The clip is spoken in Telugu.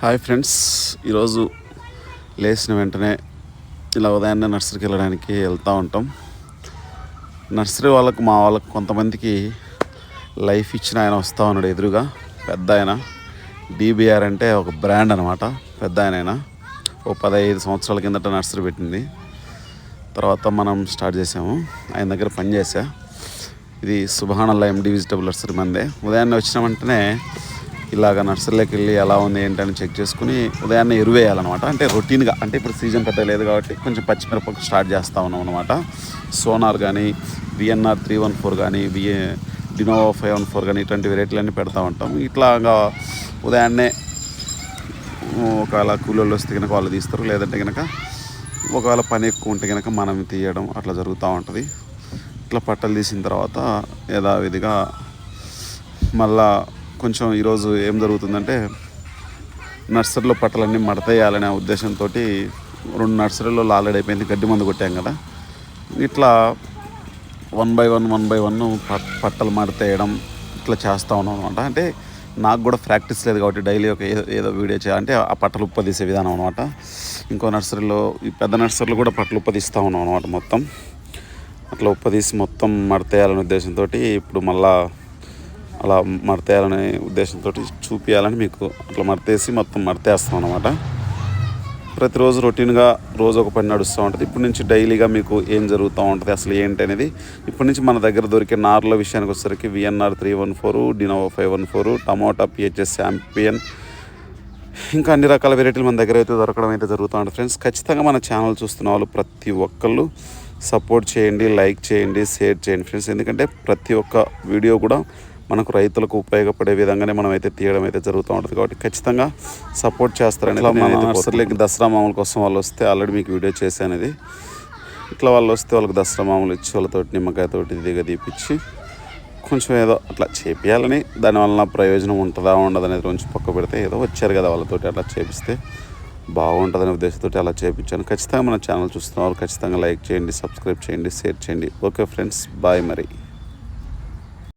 హాయ్ ఫ్రెండ్స్, ఈరోజు లేచిన వెంటనే ఇలా ఉదయాన్నే నర్సరీకి వెళ్ళడానికి వెళ్తూ ఉంటాం. నర్సరీ వాళ్ళకు మా వాళ్ళకు కొంతమందికి లైఫ్ ఇచ్చిన ఆయన వస్తూ ఉన్నాడు ఎదురుగా. పెద్ద ఆయన డీబీఆర్ అంటే ఒక బ్రాండ్ అనమాట. పెద్ద ఆయన ఓ 15 సంవత్సరాల కిందట నర్సరీ పెట్టింది. తర్వాత మనం స్టార్ట్ చేసాము. ఆయన దగ్గర పనిచేసా. ఇది సుబ్హానల్లా ఎండి వెజిటబుల్ నర్సరీ మందే. ఉదయాన్నే వచ్చిన వెంటనే ఇలాగ నర్సరీలోకి వెళ్ళి ఎలా ఉంది ఏంటని చెక్ చేసుకుని ఉదయాన్నే ఎరువు వేయాలన్నమాట. అంటే రొటీన్గా, అంటే ఇప్పుడు సీజన్ పెద్ద లేదు కాబట్టి కొంచెం పచ్చిమిరపకు స్టార్ట్ చేస్తూ ఉన్నాం అనమాట. సోనార్ కానీ, విఎన్ఆర్ 314 కానీ, డినోవా 514 కానీ ఇట్లాంటి వెరైటీలన్నీ పెడతా ఉంటాం. ఇట్లాగా ఉదయాన్నే ఒకవేళ కూలీళ్ళు వస్తే కనుక వాళ్ళు తీస్తారు, లేదంటే కనుక ఒకవేళ పని ఎక్కువ ఉంటే కనుక మనం తీయడం అట్లా జరుగుతూ ఉంటుంది. ఇట్లా పట్టలు తీసిన తర్వాత యథావిధిగా మళ్ళా కొంచెం ఈరోజు ఏం జరుగుతుందంటే నర్సరీలో పట్టలన్నీ మడతేయాలనే ఉద్దేశంతో 2 నర్సరీలో ఆల్రెడీ అయిపోయింది, గడ్డి మందు కొట్టాం కదా. ఇట్లా 1 by 1 పట్టలు మడతేయడం ఇట్లా చేస్తూ ఉన్నాం అనమాట. అంటే నాకు కూడా ప్రాక్టీస్ లేదు కాబట్టి డైలీ ఒక ఏదో వీడియో చేయాలంటే ఆ పట్టలు ఉప్పదీసే విధానం అనమాట. ఇంకో నర్సరీలో, ఈ పెద్ద నర్సరీలో కూడా పట్టలు ఉప్పదీస్తూ ఉన్నాం అనమాట. మొత్తం అట్లా ఉప్పదీసి మొత్తం మడతేయాలనే ఉద్దేశంతో ఇప్పుడు మళ్ళా అలా మడతేయాలనే ఉద్దేశంతో చూపించాలని మీకు అట్లా మడతేసి మొత్తం మడతేస్తాం అనమాట. ప్రతిరోజు రొటీన్గా రోజు ఒక పని నడుస్తూ ఉంటుంది. ఇప్పటి నుంచి డైలీగా మీకు ఏం జరుగుతూ ఉంటుంది, అసలు ఏంటి అనేది ఇప్పటి నుంచి మన దగ్గర దొరికే నార్ల విషయానికి వచ్చేసరికి విఎన్ఆర్ 314, డినోవా 514, టమోటా పిహెచ్ఎస్ ఛాంపియన్, ఇంకా అన్ని రకాల వెరైటీలు మన దగ్గర అయితే దొరకడం అయితే జరుగుతూ ఉంటుంది. ఫ్రెండ్స్, ఖచ్చితంగా మన ఛానల్ చూస్తున్న వాళ్ళు ప్రతి ఒక్కళ్ళు సపోర్ట్ చేయండి, లైక్ చేయండి, షేర్ చేయండి ఫ్రెండ్స్. ఎందుకంటే ప్రతి ఒక్క వీడియో కూడా మనకు రైతులకు ఉపయోగపడే విధంగానే మనం అయితే తీయడం అయితే జరుగుతూ ఉంటుంది. కాబట్టి ఖచ్చితంగా సపోర్ట్ చేస్తారని మన నర్సరీకి దసరా మామూల కోసం వాళ్ళు వస్తే ఆల్రెడీ మీకు వీడియో చేశాను. ఇది ఇట్లా వాళ్ళు వస్తే వాళ్ళకి దసరా మామూలు ఇచ్చి వాళ్ళతోటి నిమ్మకాయతోటి దిగదీపించి కొంచెం ఏదో అట్లా చేపియాలని, దానివల్ల ప్రయోజనం ఉంటుందా ఉండదు అనేది కొంచెం పక్క పెడితే ఏదో వచ్చారు కదా వాళ్ళతోటి అట్లా చేపిస్తే బాగుంటుందనే ఉద్దేశంతో అలా చేయించాను. ఖచ్చితంగా మన ఛానల్ చూస్తున్న వాళ్ళు ఖచ్చితంగా లైక్ చేయండి, సబ్స్క్రైబ్ చేయండి, షేర్ చేయండి. ఓకే ఫ్రెండ్స్, బాయ్ మరి.